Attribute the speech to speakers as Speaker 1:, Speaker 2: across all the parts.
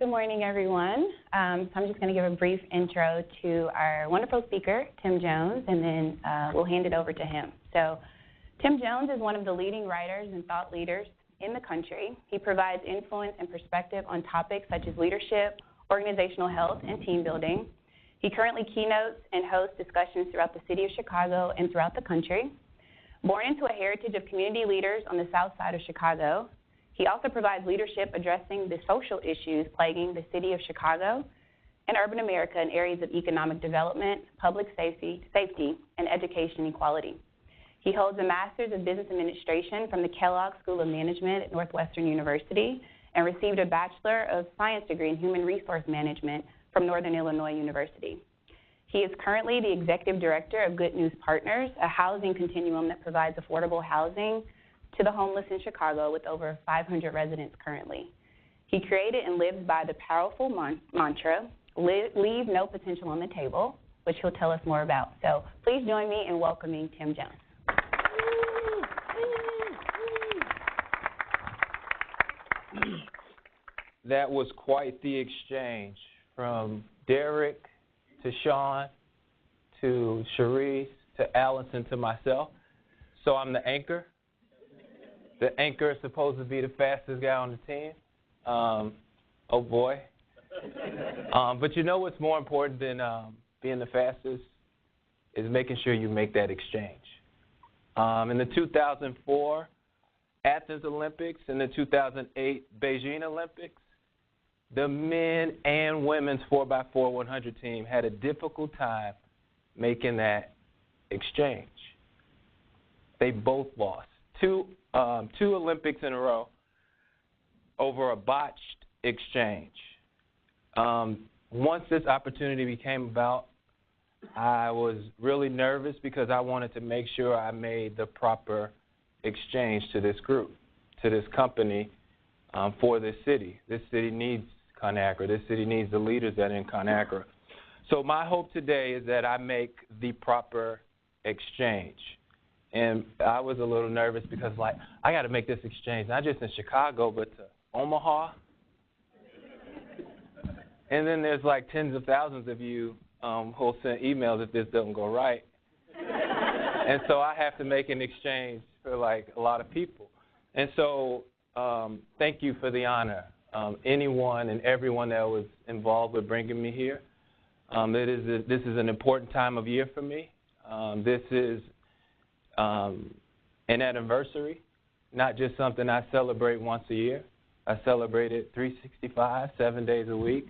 Speaker 1: Good morning, everyone. So I'm just going to give a brief intro to our wonderful speaker, Tim Jones, and then we'll hand it over to him. So Tim Jones is one of the leading writers and thought leaders in the country. He provides influence and perspective on topics such as leadership, organizational health, and team building. He currently keynotes and hosts discussions throughout the city of Chicago and throughout the country. Born into a heritage of community leaders on the south side of Chicago, he also provides leadership addressing the social issues plaguing the city of Chicago and urban America in areas of economic development, public safety, and education equality. He holds a Master's of Business Administration from the Kellogg School of Management at Northwestern University and received a Bachelor of Science degree in Human Resource Management from Northern Illinois University. He is currently the Executive Director of Good News Partners, a housing continuum that provides affordable housing to the homeless in Chicago with over 500 residents currently. He created and lives by the powerful mantra, leave no potential on the table, which he'll tell us more about. So please join me in welcoming Tim Jones.
Speaker 2: That was quite the exchange from Derek to Sean to Sharice to Allison to myself. So I'm the anchor. The anchor is supposed to be the fastest guy on the team. Oh boy. But you know what's more important than being the fastest is making sure you make that exchange. In the 2004 Athens Olympics and the 2008 Beijing Olympics, the men and women's 4x4 100 team had a difficult time making that exchange. They both lost. Two Olympics in a row over a botched exchange. Once this opportunity became about, I was really nervous because I wanted to make sure I made the proper exchange to this group, to this company, for this city. This city needs ConAgra. This city needs the leaders that are in ConAgra. So my hope today is that I make the proper exchange. And I was a little nervous because, like, I got to make this exchange, not just in Chicago, but to Omaha. And then there's like tens of thousands of you who'll send emails if this doesn't go right. And so I have to make an exchange for, like, a lot of people. And so thank you for the honor. Anyone and everyone that was involved with bringing me here. This is an important time of year for me. This is an anniversary, not just something I celebrate once a year. I celebrate it 365, 7 days a week.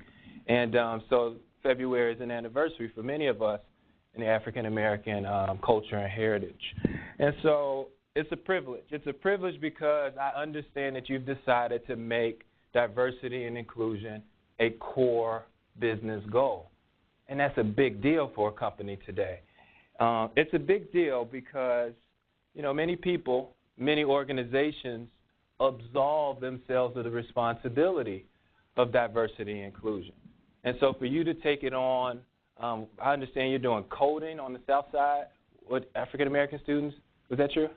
Speaker 2: And so February is an anniversary for many of us in the African-American culture and heritage. And so it's a privilege. It's a privilege because I understand that you've decided to make diversity and inclusion a core business goal. And that's a big deal for a company today. It's a big deal because, you know, many people, many organizations absolve themselves of the responsibility of diversity and inclusion. And so for you to take it on, I understand you're doing coding on the South Side with African-American students. Was that true?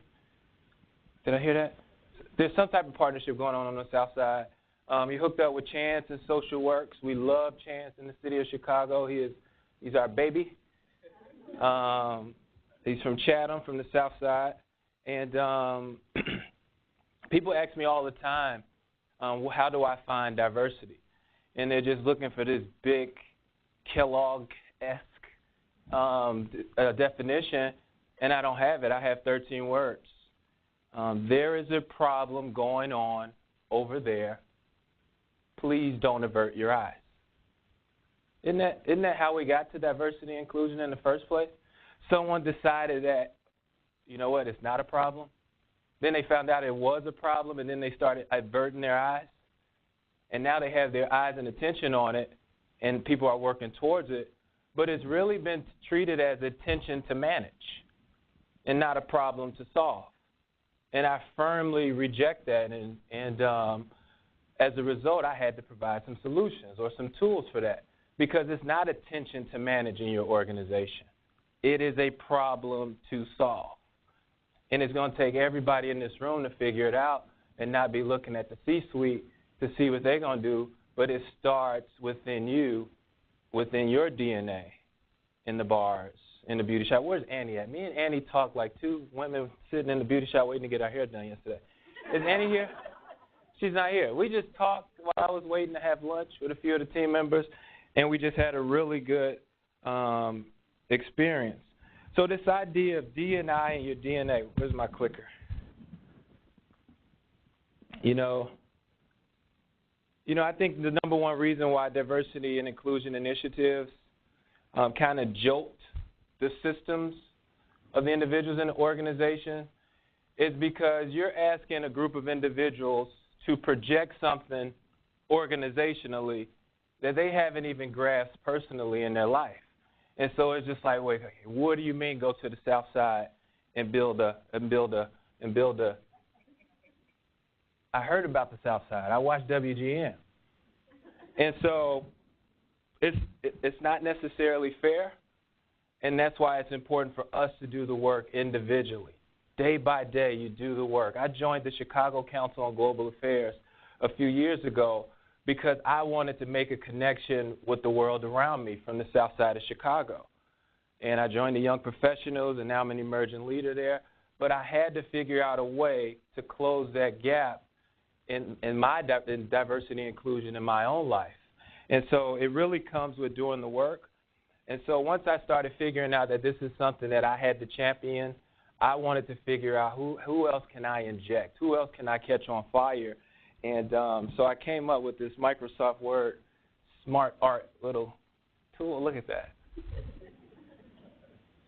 Speaker 2: Did I hear that? There's some type of partnership going on the South Side. You hooked up with Chance and Social Works. We love Chance in the city of Chicago. He's our baby. He's from Chatham, from the South Side. And people ask me all the time, how do I find diversity? And they're just looking for this big Kellogg-esque definition, and I don't have it. I have 13 words. There is a problem going on over there. Please don't avert your eyes. Isn't that how we got to diversity and inclusion in the first place? Someone decided that, you know what, it's not a problem. Then they found out it was a problem, and then they started averting their eyes. And now they have their eyes and attention on it, and people are working towards it. But it's really been treated as attention to manage and not a problem to solve. And I firmly reject that. And as a result, I had to provide some solutions or some tools for that, because it's not attention to manage in your organization. It is a problem to solve. And it's going to take everybody in this room to figure it out and not be looking at the C-suite to see what they're going to do, but it starts within you, within your DNA, in the bars, in the beauty shop. Where's Annie at? Me and Annie talked like two women sitting in the beauty shop waiting to get our hair done yesterday. Is Annie here? She's not here. We just talked while I was waiting to have lunch with a few of the team members, and we just had a really good experience. So this idea of D&I and your DNA, where's my clicker? You know, I think the number one reason why diversity and inclusion initiatives kind of jolt the systems of the individuals in the organization is because you're asking a group of individuals to project something organizationally that they haven't even grasped personally in their life. And so it's just like, wait, okay, what do you mean go to the South Side and build a? I heard about the South Side. I watched WGN. And so it's not necessarily fair, and that's why it's important for us to do the work individually. Day by day, you do the work. I joined the Chicago Council on Global Affairs a few years ago because I wanted to make a connection with the world around me from the South Side of Chicago. And I joined the Young Professionals, and now I'm an emerging leader there. But I had to figure out a way to close that gap in diversity and inclusion in my own life. And so it really comes with doing the work. And so once I started figuring out that this is something that I had to champion, I wanted to figure out who else can I inject, who else can I catch on fire. And so I came up with this Microsoft Word Smart Art little tool. Look at that.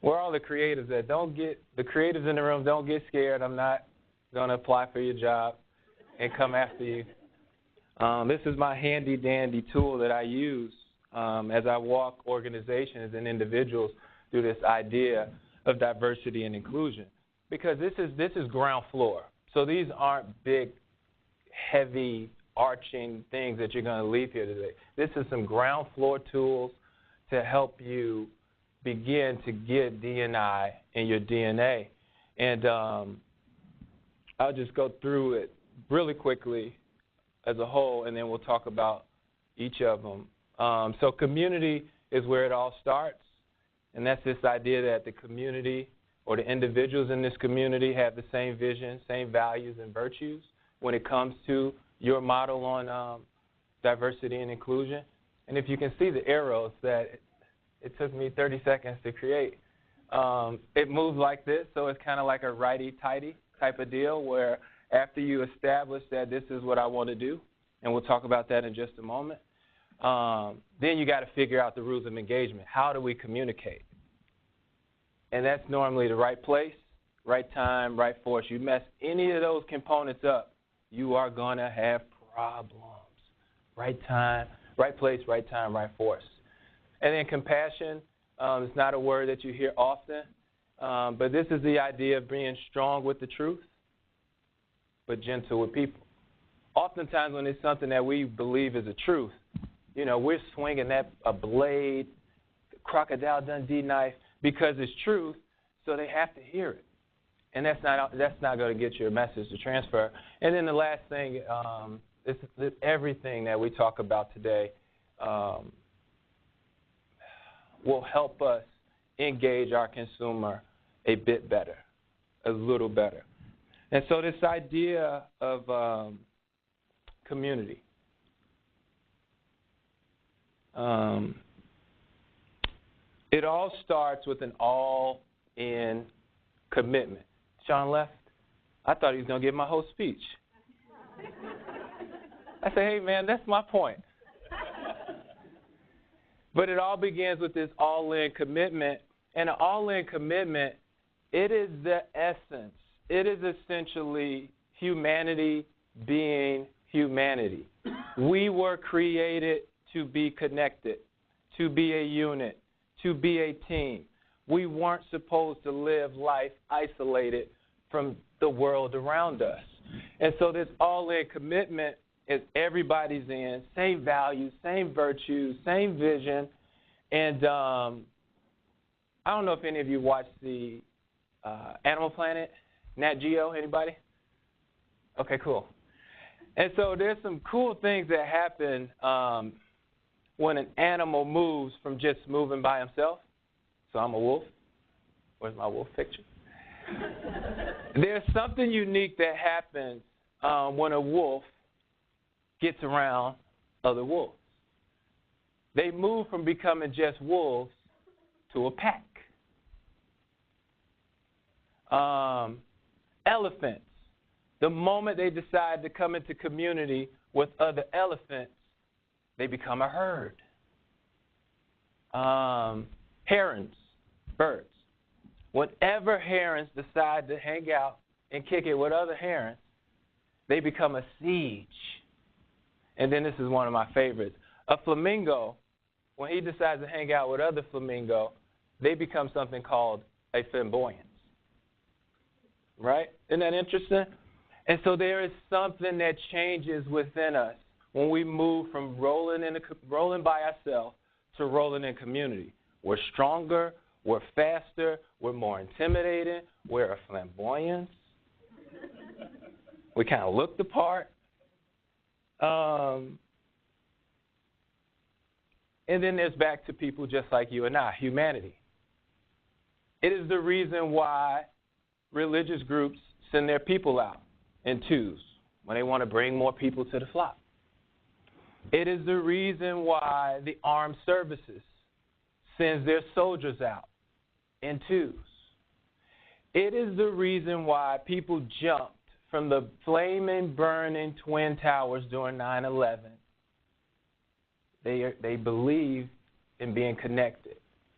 Speaker 2: Where are all the creatives at? The creatives in the room, don't get scared. I'm not going to apply for your job and come after you. This is my handy-dandy tool that I use as I walk organizations and individuals through this idea of diversity and inclusion, because this is ground floor. So these aren't big, heavy, arching things that you're going to leave here today. This is some ground floor tools to help you begin to get D&I in your DNA. And I'll just go through it really quickly as a whole, and then we'll talk about each of them. So community is where it all starts, and that's this idea that the community or the individuals in this community have the same vision, same values and virtues when it comes to your model on diversity and inclusion. And if you can see the arrows that it took me 30 seconds to create, it moves like this, so it's kind of like a righty-tighty type of deal where after you establish that this is what I want to do, and we'll talk about that in just a moment, then you got to figure out the rules of engagement. How do we communicate? And that's normally the right place, right time, right force. You mess any of those components up, you are going to have problems. Right time, right place, right time, right force. And then compassion is not a word that you hear often, but this is the idea of being strong with the truth, but gentle with people. Oftentimes when it's something that we believe is a truth, we're swinging a blade, Crocodile Dundee knife, because it's truth, so they have to hear it. And that's not going to get your message to transfer. And then the last thing is everything that we talk about today will help us engage our consumer a bit better, a little better. And so this idea of community, it all starts with an all-in commitment. Sean left. I thought he was going to give my whole speech. I said, hey, man, that's my point. But it all begins with this all-in commitment. And an all-in commitment, it is the essence. It is essentially humanity being humanity. We were created to be connected, to be a unit, to be a team. We weren't supposed to live life isolated from the world around us. And so this all-in commitment is everybody's in, same values, same virtues, same vision. And I don't know if any of you watched the Animal Planet, Nat Geo, anybody? Okay, cool. And so there's some cool things that happen when an animal moves from just moving by himself. So I'm a wolf. Where's my wolf picture? There's something unique that happens when a wolf gets around other wolves. They move from becoming just wolves to a pack. Elephants, the moment they decide to come into community with other elephants, they become a herd. Herons, birds. Whenever herons decide to hang out and kick it with other herons, they become a siege. And then this is one of my favorites. A flamingo, when he decides to hang out with other flamingo, they become something called a flamboyance. Right? Isn't that interesting? And so there is something that changes within us when we move from rolling by ourselves to rolling in community. We're stronger, we're faster, we're more intimidating, we're a flamboyance. We kind of look the part. And then there's back to people just like you and I, humanity. It is the reason why religious groups send their people out in twos when they want to bring more people to the flock. It is the reason why the armed services sends their soldiers out in twos. It is the reason why people jumped from the flaming, burning Twin Towers during 9/11. They believe in being connected,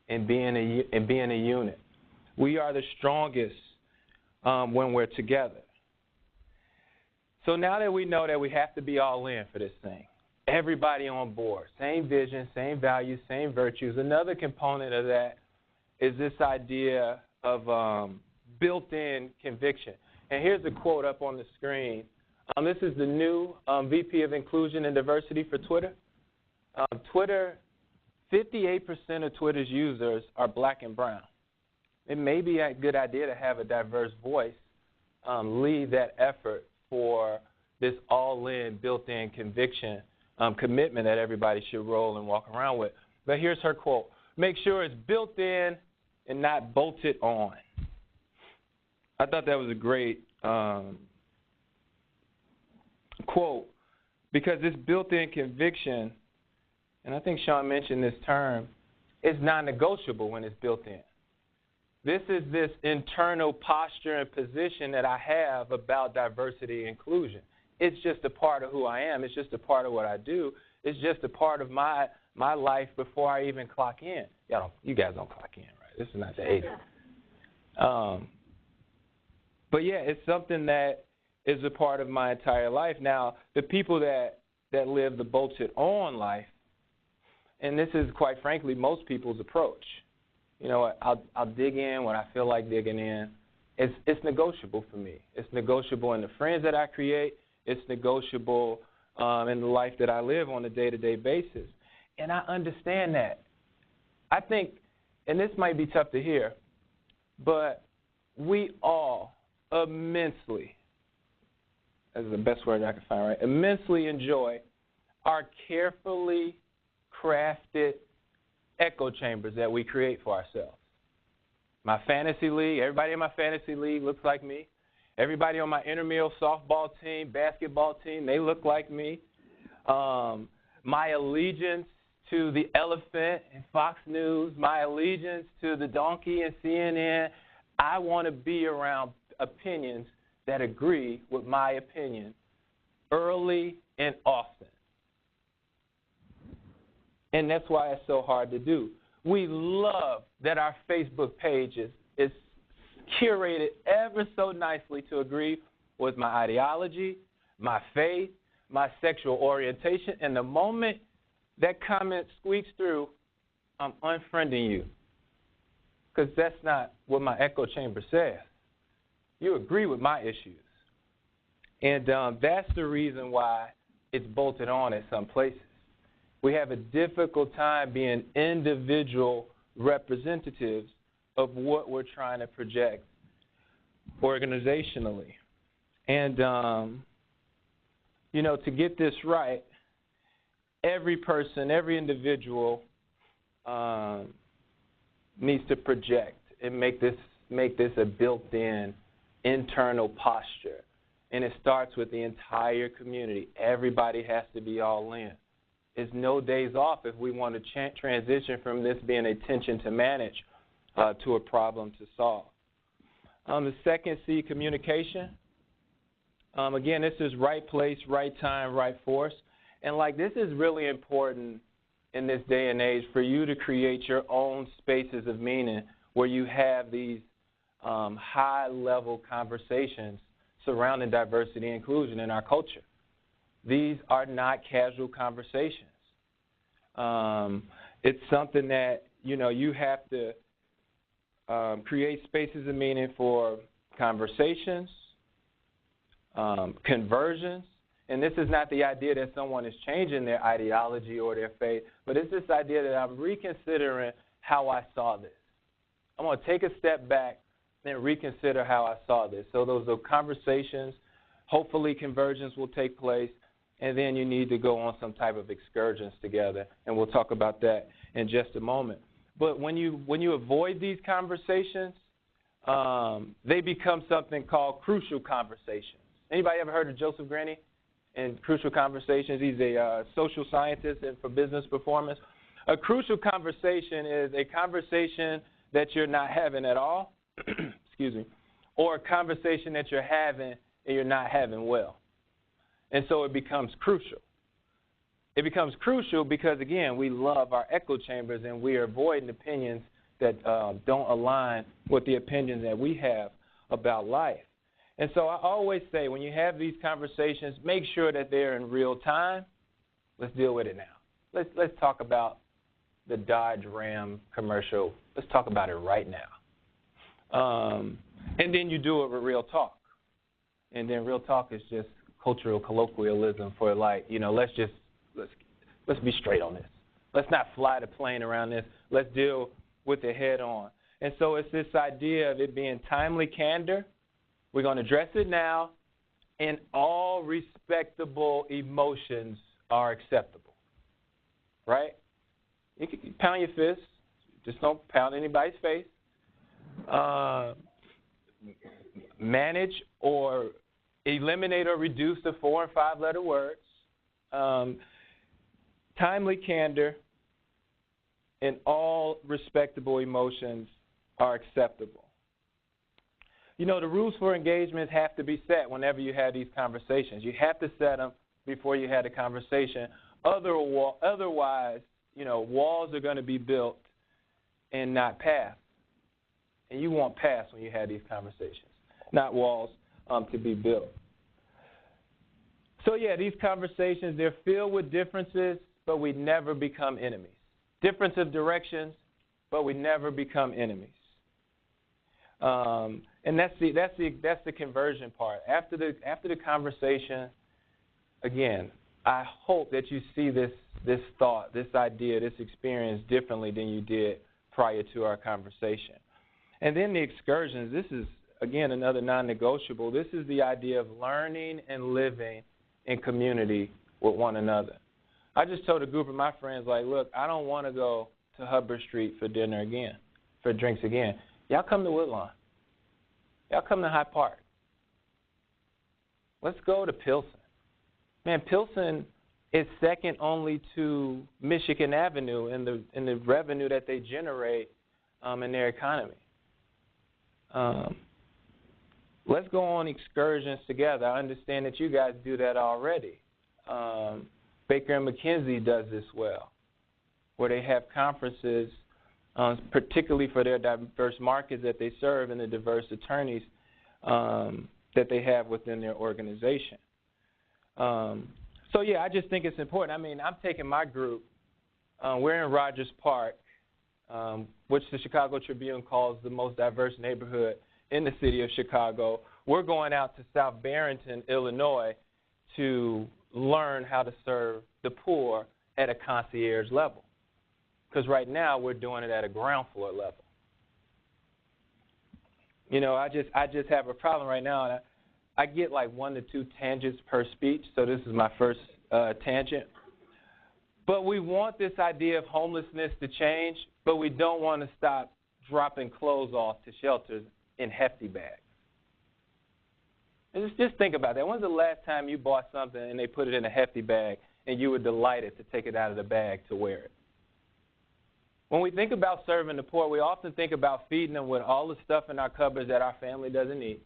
Speaker 2: in being a unit. We are the strongest when we're together. So now that we know that we have to be all in for this thing, everybody on board, same vision, same values, same virtues. Another component of that is this idea of built-in conviction. And here's a quote up on the screen. This is the new VP of Inclusion and Diversity for Twitter. Twitter, 58% of Twitter's users are black and brown. It may be a good idea to have a diverse voice lead that effort for this all-in, built-in conviction commitment that everybody should roll and walk around with. But here's her quote. Make sure it's built in and not bolted on. I thought that was a great quote because this built-in conviction, and I think Sean mentioned this term, is non-negotiable when it's built in. This is this internal posture and position that I have about diversity and inclusion. It's just a part of who I am. It's just a part of what I do. It's just a part of my life before I even clock in. You guys don't clock in, right? This is not the 80s. But, yeah, it's something that is a part of my entire life. Now, the people that live the bolted-on life, and this is, quite frankly, most people's approach. You know what, I'll dig in when I feel like digging in. It's negotiable for me. It's negotiable in the friends that I create. It's negotiable in the life that I live on a day-to-day basis. And I understand that. I think, and this might be tough to hear, but we all immensely, that's the best word I can find, right? Immensely enjoy our carefully crafted echo chambers that we create for ourselves. My fantasy league, everybody in my fantasy league looks like me. Everybody on my intramural softball team, basketball team, they look like me. My allegiance to the elephant in Fox News, my allegiance to the donkey in CNN, I want to be around opinions that agree with my opinion early and often. And that's why it's so hard to do. We love that our Facebook page is curated ever so nicely to agree with my ideology, my faith, my sexual orientation. And the moment that comment squeaks through, I'm unfriending you. Because that's not what my echo chamber says. You agree with my issues. And that's the reason why it's bolted on at some places. We have a difficult time being individual representatives of what we're trying to project organizationally. And, to get this right, every person, every individual needs to project and make this a built-in internal posture. And it starts with the entire community. Everybody has to be all in. There's no days off if we want to transition from this being a tension to manage to a problem to solve. The second C, communication. Again, this is right place, right time, right force. And this is really important in this day and age for you to create your own spaces of meaning where you have these high-level conversations surrounding diversity and inclusion in our culture. These are not casual conversations. It's something that, you have to create spaces of meaning for conversations, conversions. And this is not the idea that someone is changing their ideology or their faith, but it's this idea that I'm reconsidering how I saw this. I'm going to take a step back and reconsider how I saw this. So those are conversations. Hopefully conversions will take place, and then you need to go on some type of excursions together, and we'll talk about that in just a moment. But when you avoid these conversations, they become something called crucial conversations. Anybody ever heard of Joseph Graney and crucial conversations? He's a social scientist and for business performance. A crucial conversation is a conversation that you're not having at all, excuse me, or a conversation that you're having and you're not having well. And so it becomes crucial. It becomes crucial because, again, we love our echo chambers and we are avoiding opinions that don't align with the opinions that we have about life. And so I always say when you have these conversations, make sure that they're in real time. Let's deal with it now. Let's talk about the Dodge Ram commercial. Let's talk about it right now. And then you do it with real talk. And then real talk is just cultural colloquialism for let's be straight on this. Let's not fly the plane around this. Let's deal with it head on. And so it's this idea of it being timely candor. We're going to address it now, and all respectable emotions are acceptable, right? You can pound your fist. Just don't pound anybody's face. Manage or eliminate or reduce the 4- and 5-letter words. Timely candor and all respectable emotions are acceptable. The rules for engagement have to be set whenever you have these conversations. You have to set them before you had a conversation. Otherwise, walls are going to be built and not paths. And you want paths when you have these conversations, not walls to be built. So, these conversations, they're filled with differences, but we never become enemies. Difference of directions, but we never become enemies. And that's the conversion part. After the conversation, again, I hope that you see this thought, this idea, this experience differently than you did prior to our conversation. And then the excursions, this is, again, another non-negotiable. This is the idea of learning and living in community with one another. I just told a group of my friends, look, I don't want to go to Hubbard Street for dinner again, for drinks again. Y'all come to Woodlawn. Y'all come to Hyde Park. Let's go to Pilsen. Man, Pilsen is second only to Michigan Avenue in the revenue that they generate in their economy. Let's go on excursions together. I understand that you guys do that already. Baker and McKenzie does this well, where they have conferences, particularly for their diverse markets that they serve and the diverse attorneys that they have within their organization. I just think it's important. I mean, I'm taking my group. We're in Rogers Park, which the Chicago Tribune calls the most diverse neighborhood in the city of Chicago. We're going out to South Barrington, Illinois, to learn how to serve the poor at a concierge level. Because right now we're doing it at a ground floor level. I just have a problem right now, and I get like 1 to 2 tangents per speech, so this is my first tangent. But we want this idea of homelessness to change, but we don't want to stop dropping clothes off to shelters in hefty bags. And just think about that. When's the last time you bought something and they put it in a hefty bag and you were delighted to take it out of the bag to wear it? When we think about serving the poor, we often think about feeding them with all the stuff in our cupboards that our family doesn't need.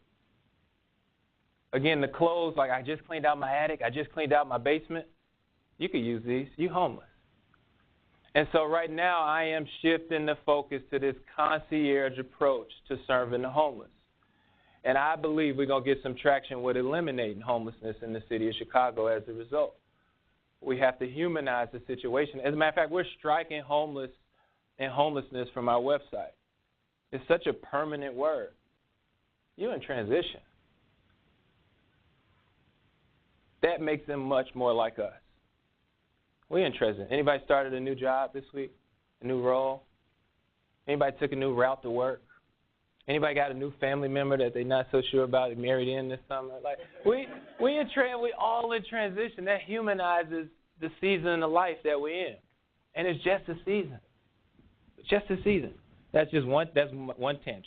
Speaker 2: Again, the clothes, like I just cleaned out my attic, I just cleaned out my basement. You could use these. You're homeless. And so right now I am shifting the focus to this concierge approach to serving the homeless. And I believe we're going to get some traction with eliminating homelessness in the city of Chicago as a result. We have to humanize the situation. As a matter of fact, we're striking homeless and homelessness from our website. It's such a permanent word. You're in transition. That makes them much more like us. We're in transition. Anybody started a new job this week? A new role? Anybody took a new route to work? Anybody got a new family member that they're not so sure about and married in this summer? Like we all in transition. That humanizes the season of life that we're in. And it's just a season. Just a season. That's one tangent.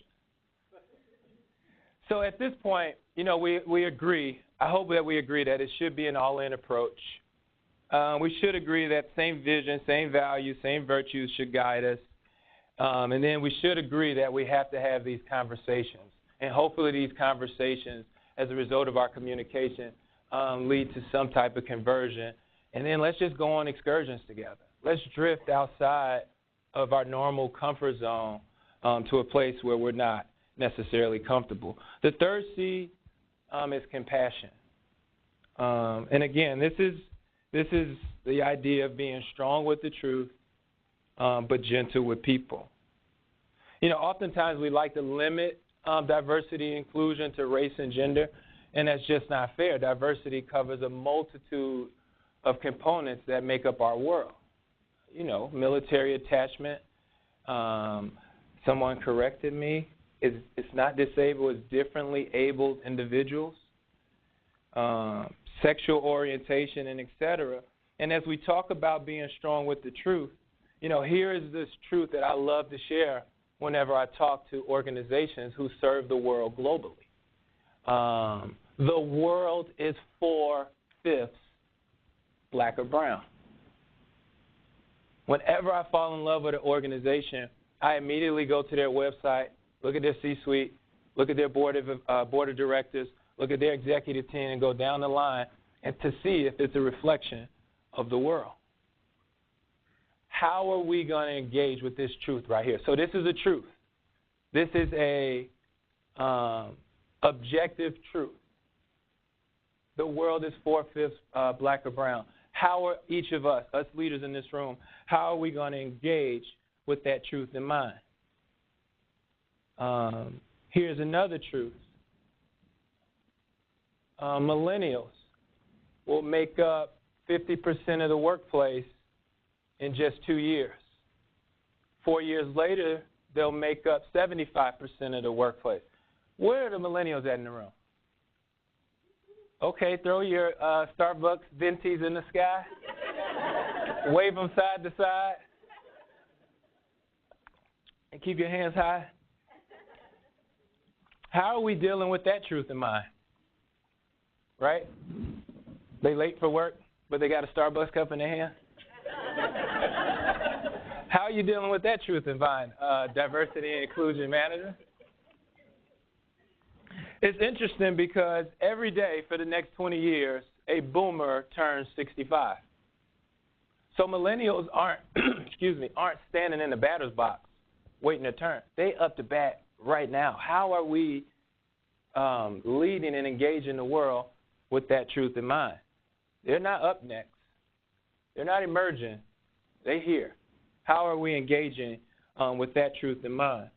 Speaker 2: So at this point, we agree. I hope that we agree that it should be an all-in approach. We should agree that same vision, same values, same virtues should guide us. And then we should agree that we have to have these conversations. And hopefully these conversations, as a result of our communication, lead to some type of conversion. And then let's just go on excursions together. Let's drift outside of our normal comfort zone to a place where we're not necessarily comfortable. The third C is compassion. And again, this is the idea of being strong with the truth, but gentle with people. Oftentimes we like to limit diversity and inclusion to race and gender, and that's just not fair. Diversity covers a multitude of components that make up our world. Military attachment. Someone corrected me. It's not disabled, it's differently abled individuals. Sexual orientation, and et cetera. And as we talk about being strong with the truth, here is this truth that I love to share whenever I talk to organizations who serve the world globally. The world is 4/5 black or brown. Whenever I fall in love with an organization, I immediately go to their website, look at their C-suite, look at their board of directors, look at their executive team, and go down the line and to see if it's a reflection of the world. How are we going to engage with this truth right here? So this is a truth. This is a objective truth. The world is 4/5 black or brown. How are each of us leaders in this room, how are we going to engage with that truth in mind? Here's another truth. Millennials will make up 50% of the workplace in just 2 years. 4 years later, they'll make up 75% of the workplace. Where are the millennials at in the room? Okay, throw your Starbucks ventis in the sky. Wave them side to side. And keep your hands high. How are we dealing with that truth in mind? Right? They late for work, but they got a Starbucks cup in their hand. How are you dealing with that truth in mind, diversity and inclusion manager? It's interesting because every day for the next 20 years, a boomer turns 65. So millennials aren't standing in the batter's box waiting their turn. They up to bat right now. How are we leading and engaging the world with that truth in mind? They're not up next. They're not emerging. They're here. How are we engaging with that truth in mind?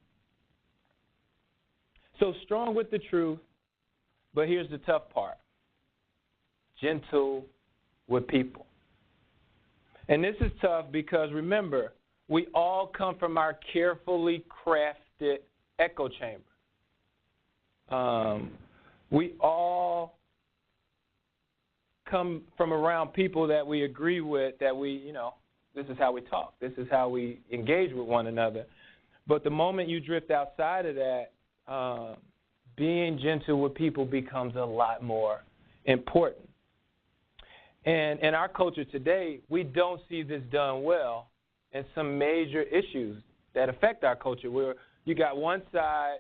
Speaker 2: So strong with the truth, but here's the tough part. Gentle with people. And this is tough because, remember, we all come from our carefully crafted echo chamber. We all come from around people that we agree with, that we, this is how we talk. This is how we engage with one another. But the moment you drift outside of that, being gentle with people becomes a lot more important. And in our culture today, we don't see this done well in some major issues that affect our culture, where you got one side,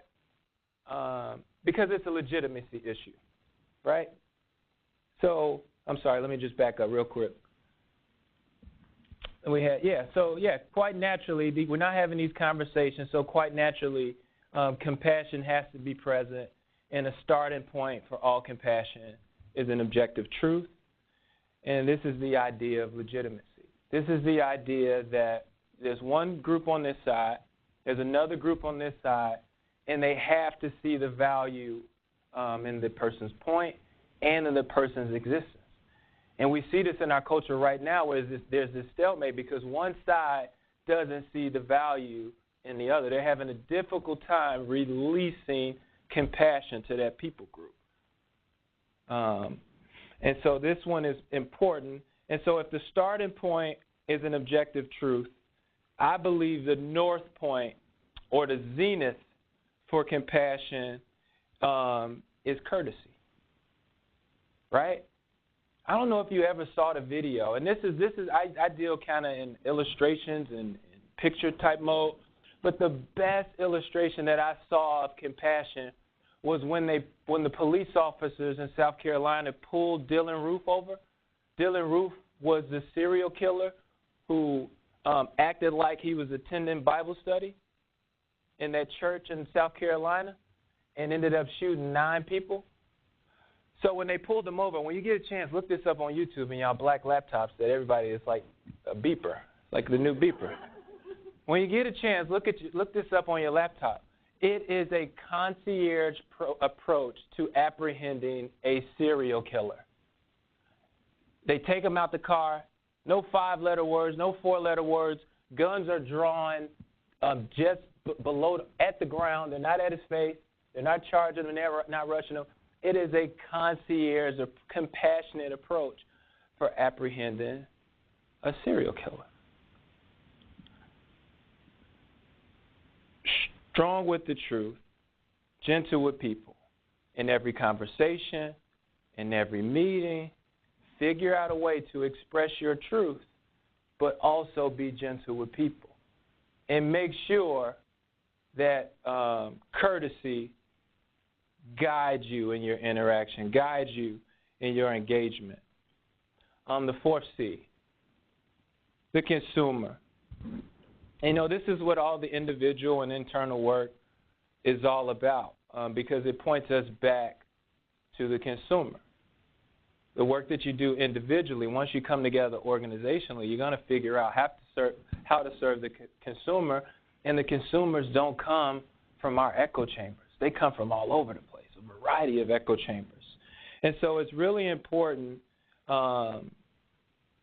Speaker 2: because it's a legitimacy issue, right? So, I'm sorry, let me just back up real quick. Quite naturally, we're not having these conversations, so quite naturally, compassion has to be present, and a starting point for all compassion is an objective truth, and this is the idea of legitimacy. This is the idea that there's one group on this side, there's another group on this side, and they have to see the value in the person's point and in the person's existence. And we see this in our culture right now, where there's this stalemate because one side doesn't see the value in the other. They're having a difficult time releasing compassion to that people group. And so this one is important. And so if the starting point is an objective truth, I believe the north point or the zenith for compassion is courtesy, right? I don't know if you ever saw the video, and I deal kind of in illustrations and picture type mode, but the best illustration that I saw of compassion was when the police officers in South Carolina pulled Dylan Roof over. Dylan Roof was the serial killer who acted like he was attending Bible study in that church in South Carolina and ended up shooting 9 people. So when they pulled him over, when you get a chance, look this up on YouTube in y'all black laptops that everybody is like a beeper, like the new beeper. When you get a chance, look this up on your laptop. It is a concierge approach to apprehending a serial killer. They take him out the car, no 5-letter words, no 4-letter words. Guns are drawn just below, at the ground. They're not at his face. They're not charging him. They're not rushing him. It is a concierge, a compassionate approach for apprehending a serial killer. Strong with the truth, gentle with people. In every conversation, in every meeting, figure out a way to express your truth, but also be gentle with people. And make sure that courtesy guides you in your interaction, guides you in your engagement. The fourth C, the consumer. This is what all the individual and internal work is all about, because it points us back to the consumer. The work that you do individually, once you come together organizationally, you're going to figure out how to serve the consumer, and the consumers don't come from our echo chambers. They come from all over the place, a variety of echo chambers. And so it's really important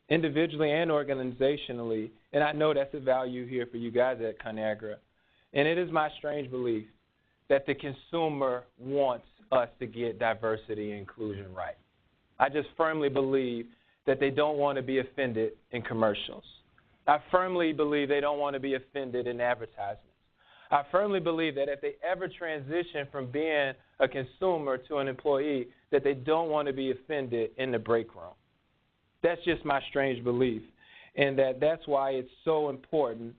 Speaker 2: individually and organizationally, and I know that's a value here for you guys at ConAgra, and it is my strange belief that the consumer wants us to get diversity and inclusion right. I just firmly believe that they don't want to be offended in commercials. I firmly believe they don't want to be offended in advertisements. I firmly believe that if they ever transition from being a consumer to an employee, that they don't want to be offended in the break room. That's just my strange belief, and that's why it's so important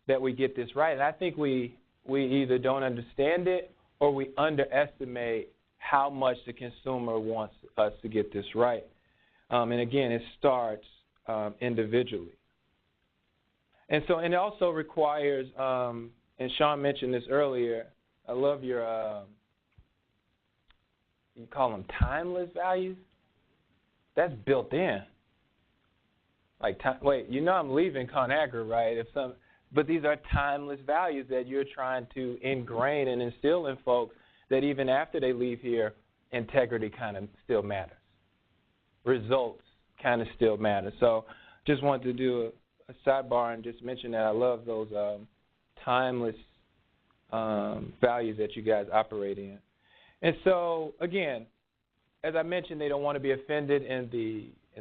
Speaker 2: that we get this right. And I think we either don't understand it or we underestimate how much the consumer wants us to get this right. And again, it starts individually. And it also requires, and Sean mentioned this earlier, I love your, you call them timeless values? That's built in. Like, I'm leaving ConAgra, right? But these are timeless values that you're trying to ingrain and instill in folks, that even after they leave here, integrity kind of still matters. Results kind of still matter. So just wanted to do a sidebar and just mention that I love those timeless values that you guys operate in. And so, again, as I mentioned, they don't want to be offended in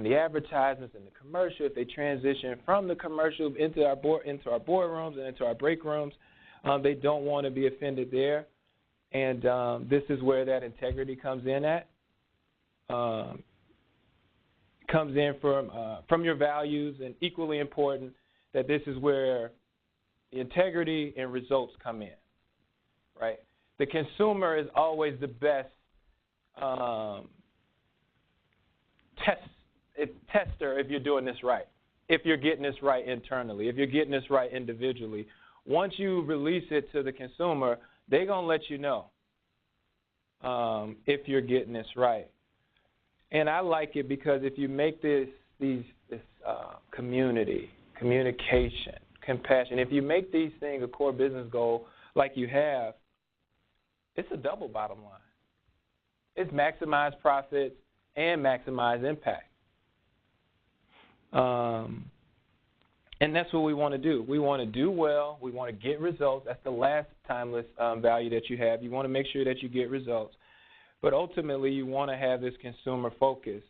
Speaker 2: the advertisements and the commercial. If they transition from the commercial into our boardrooms and into our break rooms, they don't want to be offended there. And this is where that integrity comes in at. Comes in from your values, and equally important that this is where the integrity and results come in, right? The consumer is always the best tester if you're doing this right, if you're getting this right internally, if you're getting this right individually. Once you release it to the consumer, they're going to let you know if you're getting this right. And I like it because if you make this communication, compassion, if you make these things a core business goal like you have, it's a double bottom line. It's maximize profits and maximize impact. And that's what we want to do. We want to do well. We want to get results. That's the last timeless value that you have. You want to make sure that you get results. But ultimately, you want to have this consumer focus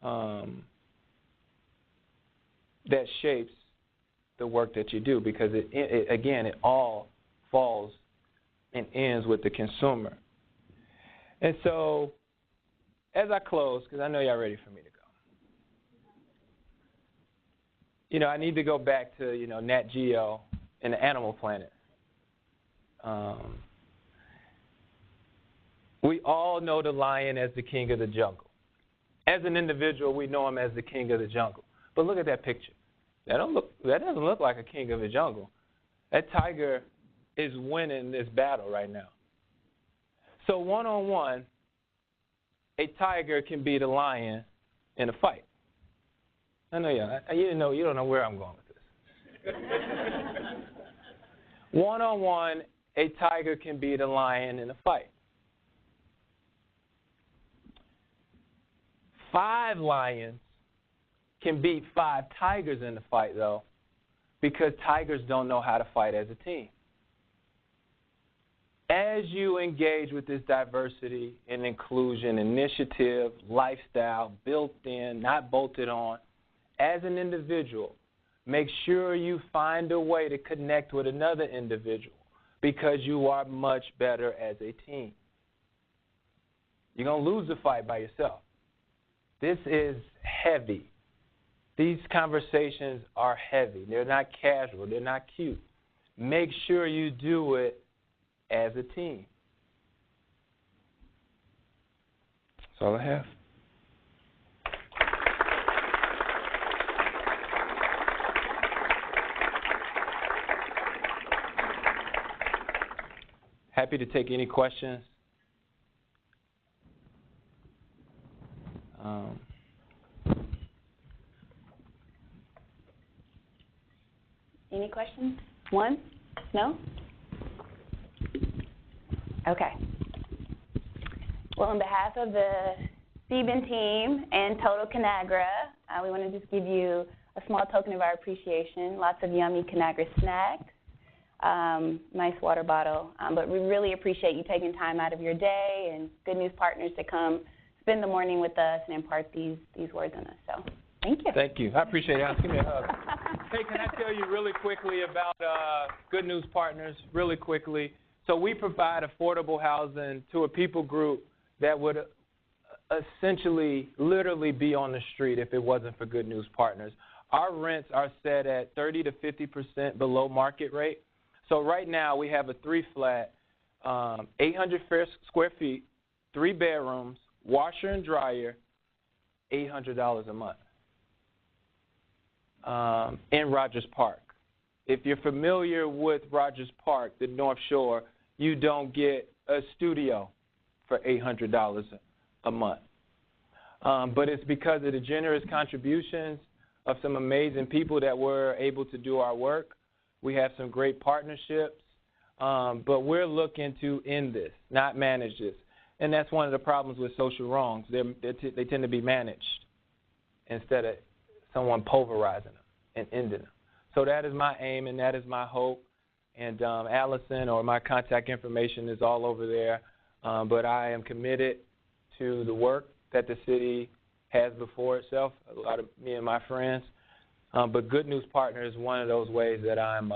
Speaker 2: that shapes the work that you do, because, it all falls and ends with the consumer. And so as I close, because I know y'all ready for me to go, I need to go back to, Nat Geo and the Animal Planet. We all know the lion as the king of the jungle. As an individual, we know him as the king of the jungle. But look at that picture. That doesn't look like a king of the jungle. That tiger is winning this battle right now. So one-on-one, a tiger can beat a lion in a fight. I know you don't know where I'm going with this. One-on-one, a tiger can beat a lion in a fight. 5 lions can beat 5 tigers in the fight, though, because tigers don't know how to fight as a team. As you engage with this diversity and inclusion initiative, lifestyle, built in, not bolted on, as an individual, make sure you find a way to connect with another individual, because you are much better as a team. You're going to lose the fight by yourself. This is heavy. These conversations are heavy. They're not casual. They're not cute. Make sure you do it as a team. That's all I have. Happy to take any questions.
Speaker 1: Any questions? One? No? Okay. Well, on behalf of the Builtin team and Total Conagra, we want to just give you a small token of our appreciation. Lots of yummy Conagra snacks, nice water bottle. But we really appreciate you taking time out of your day and Good News Partners to come spend the morning with us and impart these words on us. So thank you.
Speaker 2: Thank you. I appreciate it. Give me a hug. Hey, can I tell you really quickly about Good News Partners, really quickly? So we provide affordable housing to a people group that would essentially literally be on the street if it wasn't for Good News Partners. Our rents are set at 30 to 50% below market rate. So right now we have a 3-flat, 800 square feet, 3 bedrooms, washer and dryer, $800 a month in Rogers Park. If you're familiar with Rogers Park, the North Shore, you don't get a studio for $800 a month. But it's because of the generous contributions of some amazing people that were able to do our work. We have some great partnerships, but we're looking to end this, not manage this. And that's one of the problems with social wrongs. They tend to be managed instead of someone pulverizing them and ending them. So that is my aim and that is my hope. And Allison, or my contact information, is all over there. But I am committed to the work that the city has before itself, a lot of me and my friends. But Good News Partner is one of those ways that I'm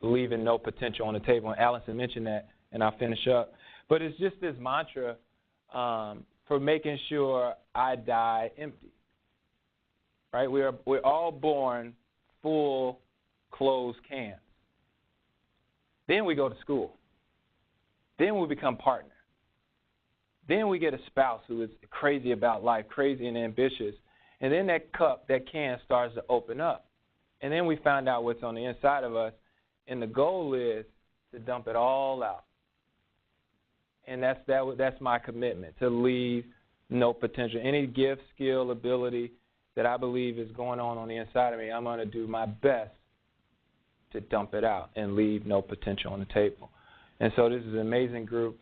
Speaker 2: leaving no potential on the table. And Allison mentioned that, and I'll finish up. But it's just this mantra for making sure I die empty. Right? We're all born full closed cans. Then we go to school. Then we become partners. Then we get a spouse who is crazy about life, crazy and ambitious. And then that cup, that can starts to open up. And then we find out what's on the inside of us. And the goal is to dump it all out. And that's my commitment, to leave no potential. Any gift, skill, ability that I believe is going on the inside of me, I'm going to do my best to dump it out and leave no potential on the table. And so this is an amazing group.